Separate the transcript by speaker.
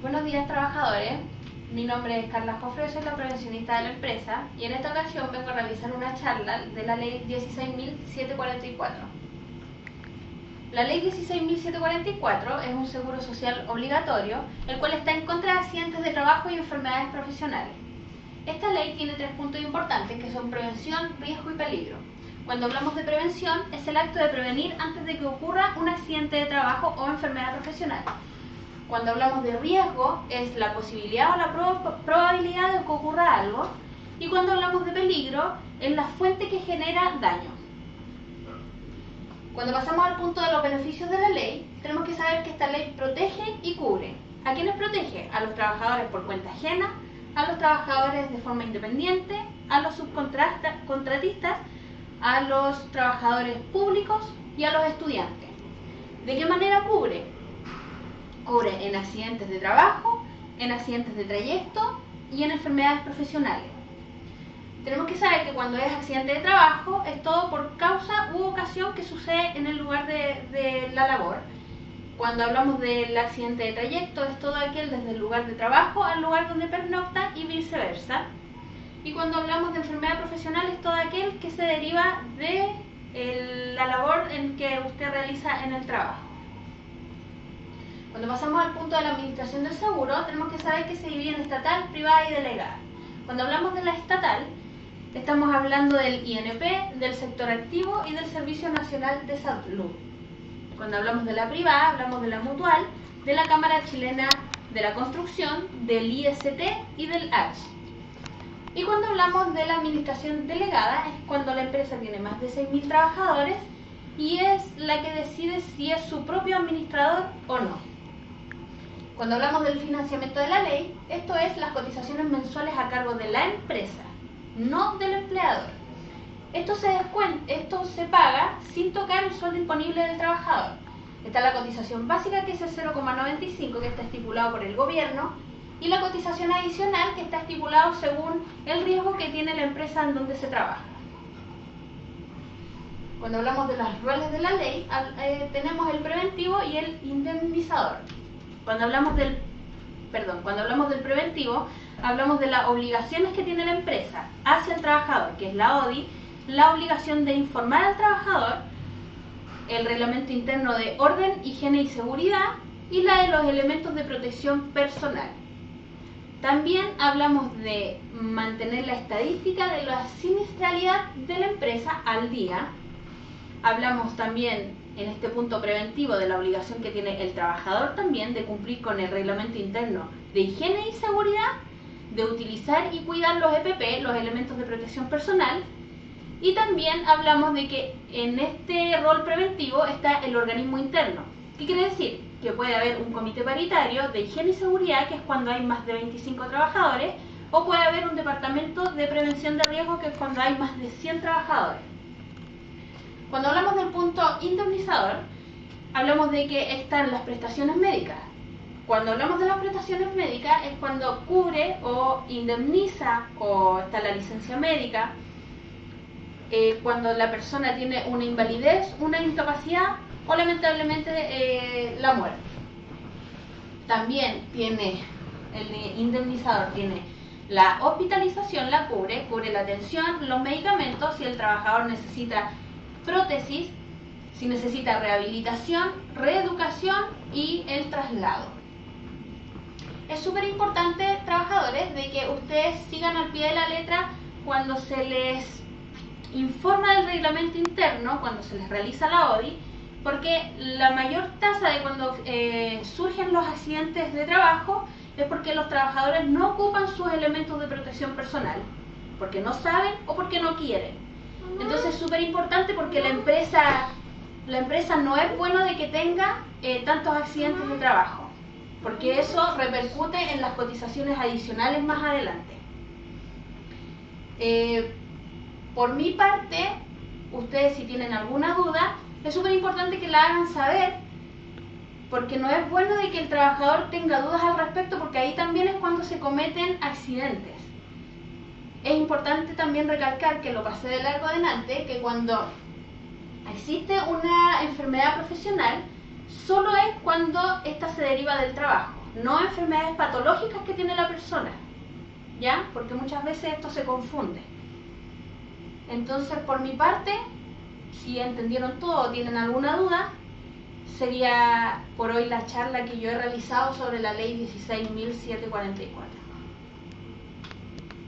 Speaker 1: Buenos días, trabajadores. Mi nombre es Carla Jofre, soy la prevencionista de la empresa y en esta ocasión vengo a realizar una charla de la ley 16.744. La ley 16.744 es un seguro social obligatorio, el cual está en contra de accidentes de trabajo y enfermedades profesionales. Esta ley tiene 3 puntos importantes que son prevención, riesgo y peligro. Cuando hablamos de prevención, es el acto de prevenir antes de que ocurra un accidente de trabajo o enfermedad profesional. Cuando hablamos de riesgo, es la posibilidad o la probabilidad de que ocurra algo. Y cuando hablamos de peligro, es la fuente que genera daño. Cuando pasamos al punto de los beneficios de la ley, tenemos que saber que esta ley protege y cubre. ¿A quiénes protege? A los trabajadores por cuenta ajena, a los trabajadores de forma independiente, a los subcontratistas, a los trabajadores públicos y a los estudiantes. ¿De qué manera cubre? Cubre en accidentes de trabajo, en accidentes de trayecto y en enfermedades profesionales. Tenemos que saber que cuando es accidente de trabajo es todo por causa u ocasión que sucede en el lugar de la labor. Cuando hablamos del accidente de trayecto es todo aquel desde el lugar de trabajo al lugar donde pernocta y viceversa. Y cuando hablamos de enfermedad profesional es todo aquel que se deriva de la labor en que usted realiza en el trabajo. Cuando pasamos al punto de la administración del seguro, tenemos que saber que se divide en estatal, privada y delegada. Cuando hablamos de la estatal, estamos hablando del INP, del sector activo y del Servicio Nacional de Salud. Cuando hablamos de la privada, hablamos de la mutual, de la Cámara Chilena de la Construcción, del IST y del H. Y cuando hablamos de la administración delegada, es cuando la empresa tiene más de 6.000 trabajadores y es la que decide si es su propio administrador o no. Cuando hablamos del financiamiento de la ley, esto es las cotizaciones mensuales a cargo de la empresa, no del empleador. Esto se paga sin tocar el sueldo imponible del trabajador. Está la cotización básica, que es el 0,95, que está estipulado por el gobierno, y la cotización adicional, que está estipulado según el riesgo que tiene la empresa en donde se trabaja. Cuando hablamos de los roles de la ley, tenemos el preventivo y el indemnizador. Cuando hablamos del preventivo, hablamos de las obligaciones que tiene la empresa hacia el trabajador, que es la ODI, la obligación de informar al trabajador, el reglamento interno de orden, higiene y seguridad y la de los elementos de protección personal. También hablamos de mantener la estadística de la siniestralidad de la empresa al día. Hablamos también en este punto preventivo de la obligación que tiene el trabajador también de cumplir con el reglamento interno de higiene y seguridad, de utilizar y cuidar los EPP, los elementos de protección personal, y también hablamos de que en este rol preventivo está el organismo interno. ¿Qué quiere decir? Que puede haber un comité paritario de higiene y seguridad, que es cuando hay más de 25 trabajadores, o puede haber un departamento de prevención de riesgo, que es cuando hay más de 100 trabajadores. Cuando hablamos del punto indemnizador, hablamos de que están las prestaciones médicas. Cuando hablamos de las prestaciones médicas es cuando cubre o indemniza, o está la licencia médica, cuando la persona tiene una invalidez, una incapacidad o lamentablemente la muerte. También tiene el indemnizador, tiene la hospitalización, la cubre la atención, los medicamentos, si el trabajador necesita prótesis, si necesita rehabilitación, reeducación y el traslado. Es súper importante, trabajadores, de que ustedes sigan al pie de la letra cuando se les informa del reglamento interno, cuando se les realiza la ODI, porque la mayor tasa de cuando surgen los accidentes de trabajo es porque los trabajadores no ocupan sus elementos de protección personal, porque no saben o porque no quieren. Entonces es súper importante porque la empresa no es bueno de que tenga tantos accidentes de trabajo, porque eso repercute en las cotizaciones adicionales más adelante. Por mi parte, ustedes si tienen alguna duda, es súper importante que la hagan saber, porque no es bueno de que el trabajador tenga dudas al respecto, porque ahí también es cuando se cometen accidentes. Es importante también recalcar, que lo pasé de largo adelante, que cuando existe una enfermedad profesional, solo es cuando ésta se deriva del trabajo. no enfermedades patológicas que tiene la persona, ¿ya? Porque muchas veces esto se confunde. Entonces, por mi parte, si entendieron todo o tienen alguna duda, sería por hoy la charla que yo he realizado sobre la ley 16.744.